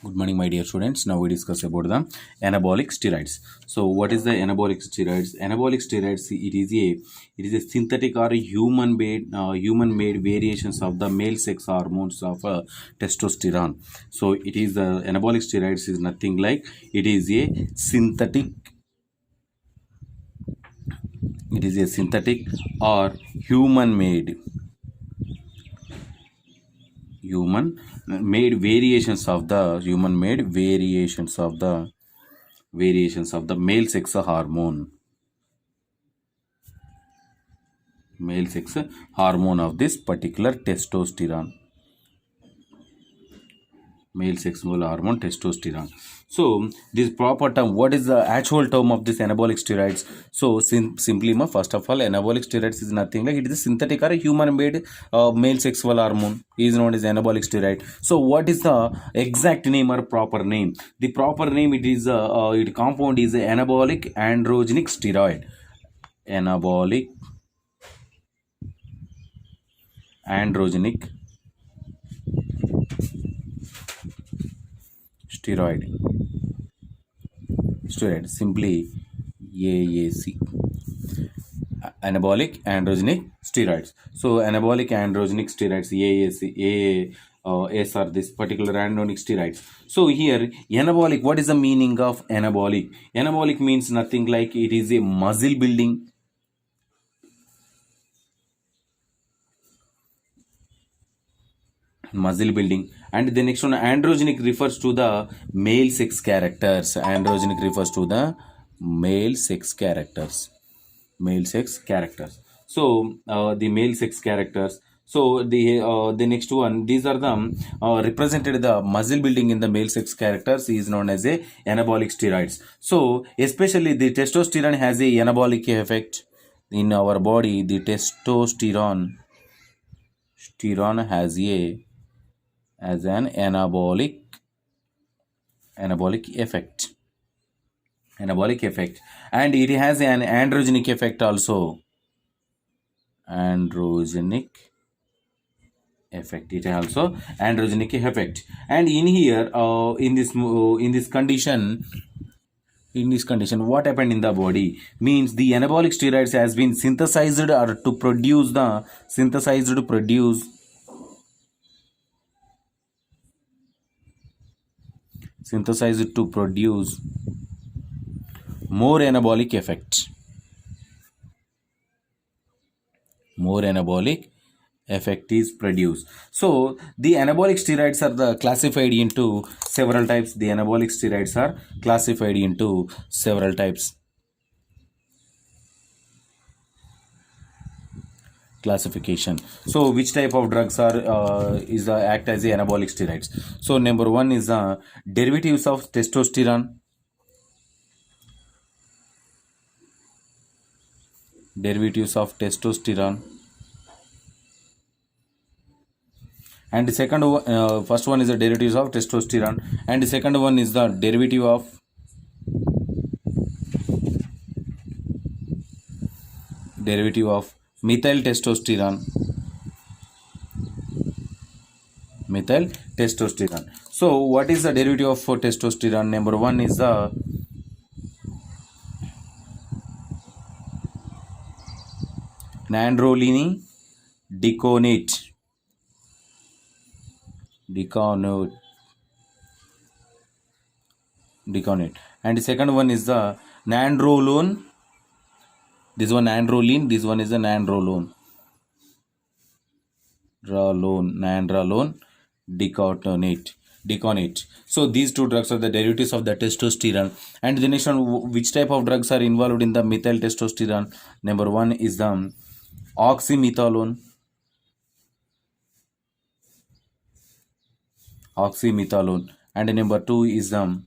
Good morning, my dear students. Now we discuss about the anabolic steroids. So, what is the anabolic steroids? Anabolic steroids it is a synthetic or human made variations of the male sex hormones of testosterone. So, it is the anabolic steroids is nothing like it is a synthetic. It is a synthetic or human made variations of the male sex hormone of this particular male sexual hormone testosterone. So this proper term, what is the actual term of this anabolic steroids? So simply first of all, anabolic steroids is nothing like it is a synthetic or a human made male sexual hormone is known as anabolic steroid. So what is the exact name or proper name? The proper name, it is it compound is anabolic androgenic steroid. Anabolic androgenic steroid, simply AAC, anabolic androgenic steroids. So anabolic androgenic steroids, AAS are this particular androgenic steroids. So here anabolic, what is the meaning of anabolic? Anabolic means nothing like it is a muscle building, and the next one, androgenic refers to the male sex characters. Androgenic refers to the male sex characters. So the male sex characters. So the next one, these are the represented the muscle building in the male sex characters is known as a anabolic steroids. So especially the testosterone has a anabolic effect in our body. The testosterone has an anabolic effect, and it has an androgenic effect also. It also androgenic effect. And in here in this condition, what happened in the body means the anabolic steroids has been synthesized or to produce more anabolic effect. Is produced. So the anabolic steroids are classified into several types. Classification. So which type of drugs are act as the anabolic steroids? So number one is derivatives of testosterone. And the second one, first one is the derivatives of testosterone, and the second one is the derivative of methyl testosterone. So what is the derivative of testosterone? Number one is the nandrolene diconate. And the second one is the nandrolone. This one nandrolene, this one is the nandrolone diconate. So these two drugs are the derivatives of the testosterone. And the next one, which type of drugs are involved in the methyl testosterone? Number one is the oxymethylone. And number two is the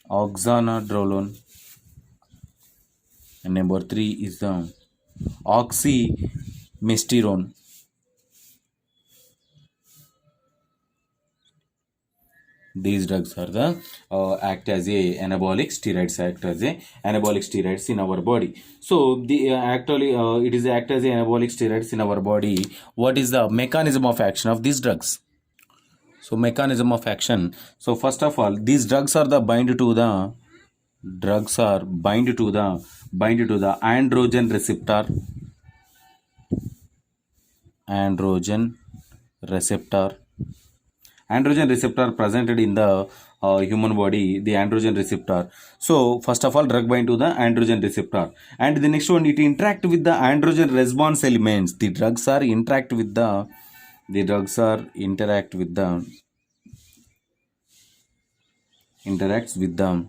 oxanadrolone, and number three is the oxymesterone. These drugs are the act as a anabolic steroids in our body. So the actually it is act as a anabolic steroids in our body. What is the mechanism of action of these drugs? So mechanism of action. So first of all, these drugs are the bind to the androgen receptor. Androgen receptor. Androgen receptor presented in the human body, the androgen receptor. So first of all, drug bind to the androgen receptor, and the next one, it interact with the androgen response elements. The drugs are interact with the interacts with the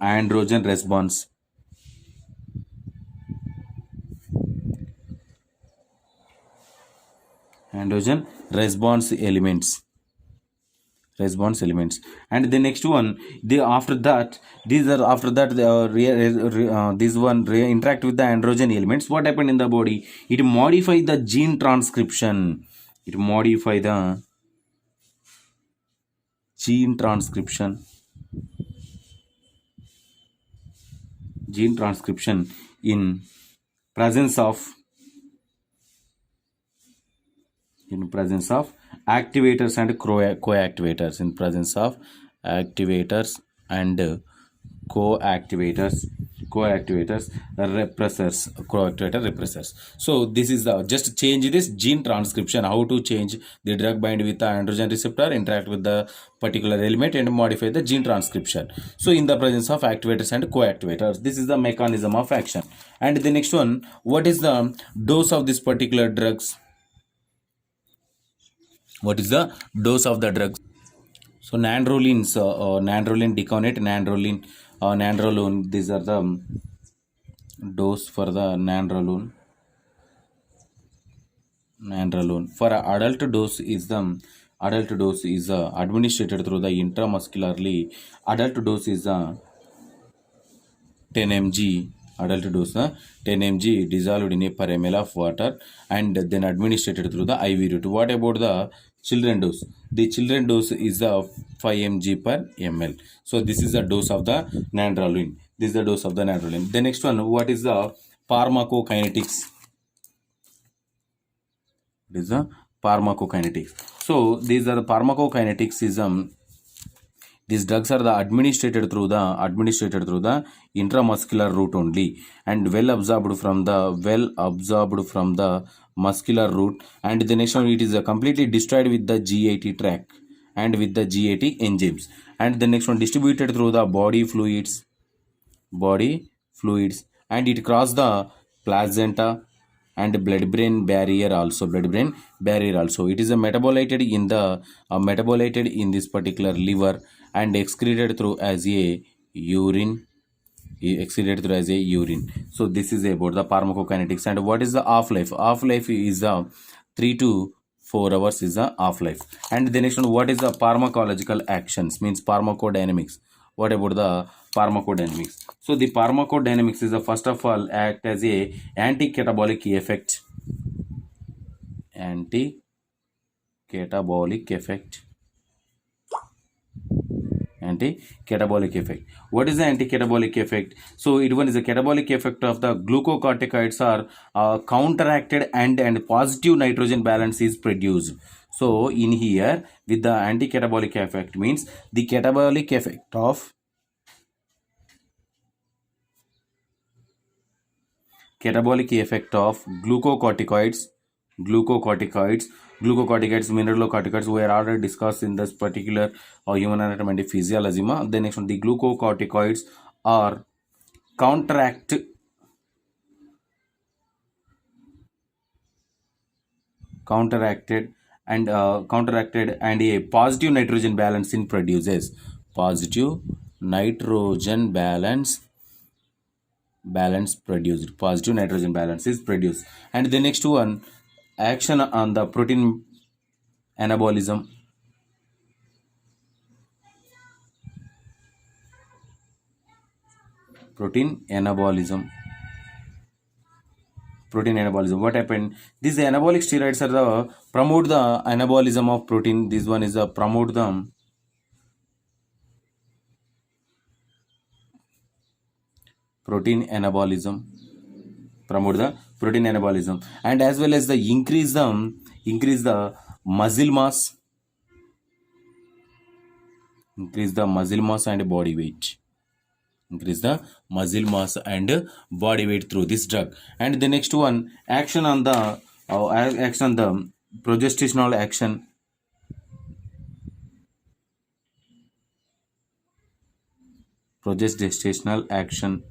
androgen response androgen response elements. And the next one, they after that these are after that this one interact with the androgen elements. What happened in the body? It modify the gene transcription. It modify the gene transcription in presence of activators and coactivators. In presence of activators and coactivators, coactivator repressors. So this is the just change this gene transcription. How to change the drug bind with the androgen receptor, interact with the particular element and modify the gene transcription. So in the presence of activators and coactivators, this is the mechanism of action. And the next one, what is the dose of this particular drugs? What is the dose of the drugs? So nandrolines, nandrolene deconate, nandrolone. These are the dose for the nandrolone. For adult dose is administered through the intramuscularly. Adult dose is 10 mg. Adult dose 10 mg dissolved in a per ml of water and then administered through the IV route. What about the children dose? The children dose is 5 mg per ml. So this is the dose of the nandrolone. The next one, what is the pharmacokinetics? It is the pharmacokinetics. So these are the pharmacokinetics is these drugs are administered through the intramuscular route only and well absorbed from the muscular route. And the next one, it is completely destroyed with the GAT tract and with the GAT enzymes. And the next one, distributed through the body fluids and it cross the placenta and blood-brain barrier also. It is a metabolated in this particular liver and excreted through as a urine. So this is about the pharmacokinetics. And what is the half-life? Half-life is 3 to 4 hours is the half-life. And the next one, what is the pharmacological actions? Means pharmacodynamics. What about the pharmacodynamics? So the pharmacodynamics is first of all act as a anti-catabolic effect. Anti-catabolic effect. What is the anti-catabolic effect? So it one is a catabolic effect of the glucocorticoids are counteracted and positive nitrogen balance is produced. So in here with the anti-catabolic effect means the catabolic effect of glucocorticoids, mineralocorticoids, we are already discussed in this particular human anatomy and physiology. The next one, the glucocorticoids are counteracted and a positive nitrogen balance in produces. Positive nitrogen balance is produced. And the next one, action on the protein anabolism. Protein anabolism. What happened? These anabolic steroids are the promote the anabolism of protein. This one is a promote the protein anabolism. And as well as the increase the increase the muscle mass, increase the muscle mass and body weight, increase the muscle mass and body weight through this drug. And the next one, action on the action on the progestational action, progestational action.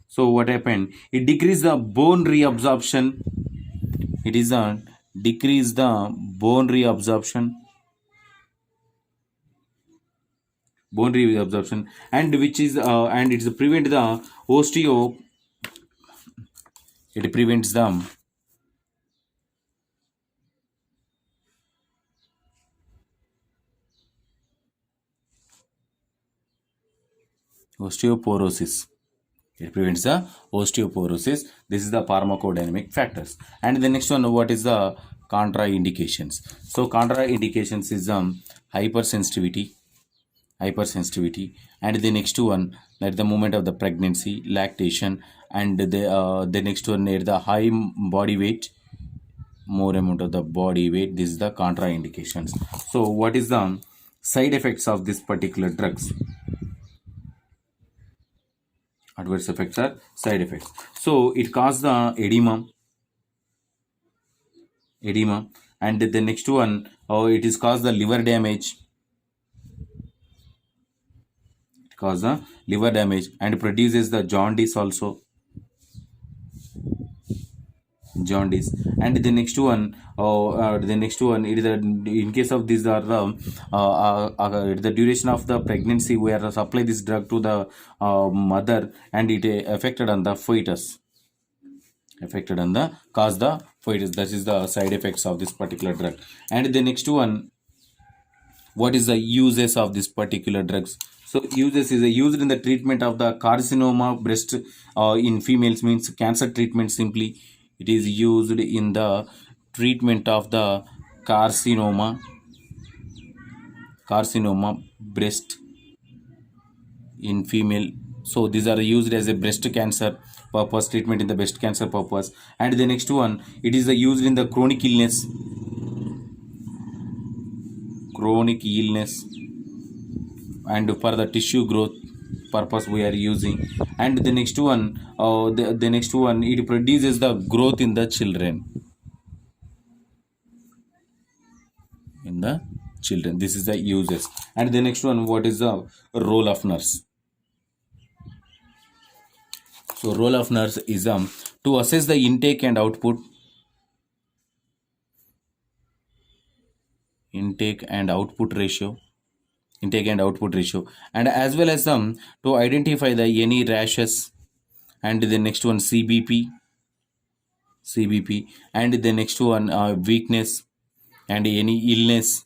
So what happened? It decreased the bone reabsorption. It is a decrease the bone reabsorption, and which is and it's prevent the osteo. It prevents the osteoporosis. It prevents the osteoporosis. This is the pharmacodynamic factors. And the next one, what is the contraindications? So contraindications is hypersensitivity, and the next one at the moment of the pregnancy, lactation, and the next one at the high body weight, more amount of the body weight. This is the contraindications. So what is the side effects of this particular drugs? Adverse effects are side effects. So it causes the edema, and the next one, it is cause the liver damage. It cause the liver damage and produces the jaundice also. Jaundice. And the next one, it is in case of these are the duration of the pregnancy where supply this drug to the mother, and it affected on the fetus, affected on the cause the fetus. That is the side effects of this particular drug. And the next one, what is the uses of this particular drugs? So uses is used in the treatment of the carcinoma breast in females, means cancer treatment. Simply it is used in the treatment of the carcinoma breast in female. So these are used as a breast cancer purpose, treatment in the breast cancer purpose. And the next one, it is used in the chronic illness and for the tissue growth purpose we are using. And the next one, the next one, it produces the growth in the children. This is the uses. And the next one, what is the role of nurse? So role of nurse is to assess the intake and output ratio, and as well as to identify the any rashes. And the next one, CBP, and the next one, weakness and any illness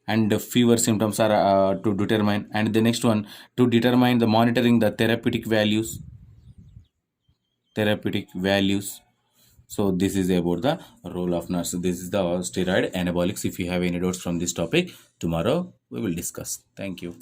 and fever symptoms are to determine. And the next one, to determine the monitoring the therapeutic values. So this is about the role of nurse. This is the steroid anabolics. If you have any doubts from this topic, tomorrow we will discuss. Thank you.